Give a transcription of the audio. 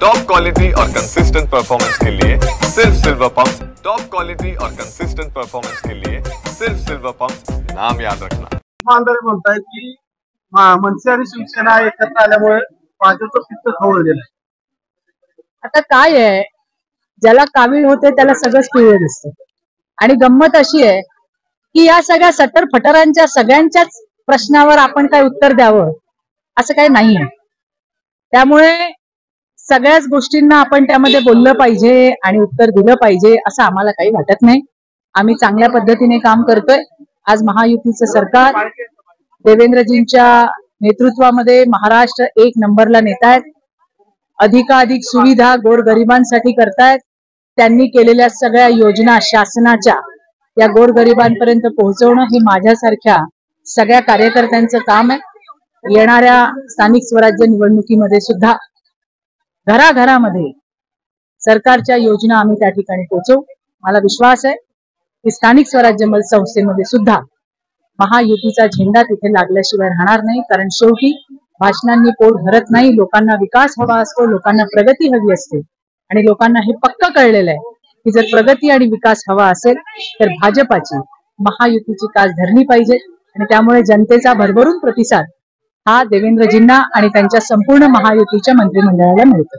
Top quality और consistent performance के लिए सिर्फ सिल्वर पंप्स। टॉप क्वालिटी और कंसिस्टेंट परफॉर्मेंस के लिए सिर्फ सिल्वर पंप्स, नाम याद रखना। आमदार म्हणतायत की मनसे आणि शिवसेना एकत्र आल्यामुळे भाजपचं पित्त खवळलं गेलं। आता काय आहे, ज्याला कावीळ होते त्याला सगळंच पिवळं दिसतं। आणि गंमत अशी आहे की या सगळ्या सटर फटरांच्या सगळ्यांच्याच प्रश्नावर आपण काय उत्तर द्यावं असं काही नाहीये। त्यामुळे सगळ्याच गोष्टींना आपण त्यामध्ये बोललं पाहिजे आणि उत्तर दिलं पाहिजे असं आम्हाला काही वाटत नाही। आम्ही चांगल्या पद्धतीने काम करतोय। आज महायुतीचं सरकार देवेंद्रजींच्या नेतृत्वामध्ये महाराष्ट्र एक नंबरला नेतायत। अधिकाधिक सुविधा गोरगरिबांसाठी करतायत। त्यांनी केलेल्या सगळ्या योजना शासनाच्या या गोरगरिबांपर्यंत पोहोचवणं हे माझ्यासारख्या सगळ्या कार्यकर्त्यांचं काम आहे। येणाऱ्या स्थानिक स्वराज्य निवडणुकीमध्ये सुद्धा घराघरामध्ये सरकारच्या योजना आम्ही त्या ठिकाणी पोहोचवू। मला विश्वास आहे की स्थानिक स्वराज्य संस्थेमध्ये सुद्धा महायुतीचा झेंडा तिथे लागल्याशिवाय राहणार नाही। कारण शेवटी भाषणांनी पोट भरत नाही, लोकांना विकास हवा असतो, लोकांना प्रगती हवी असते। आणि लोकांना हे पक्क कळलेलं आहे की जर प्रगती आणि विकास हवा असेल तर भाजपाची महायुतीची कास धरली पाहिजे। आणि त्यामुळे जनतेचा भरभरून प्रतिसाद हा देवेंद्रजींना आणि त्यांच्या संपूर्ण महायुतीच्या मंत्रिमंडळाला मिळतो।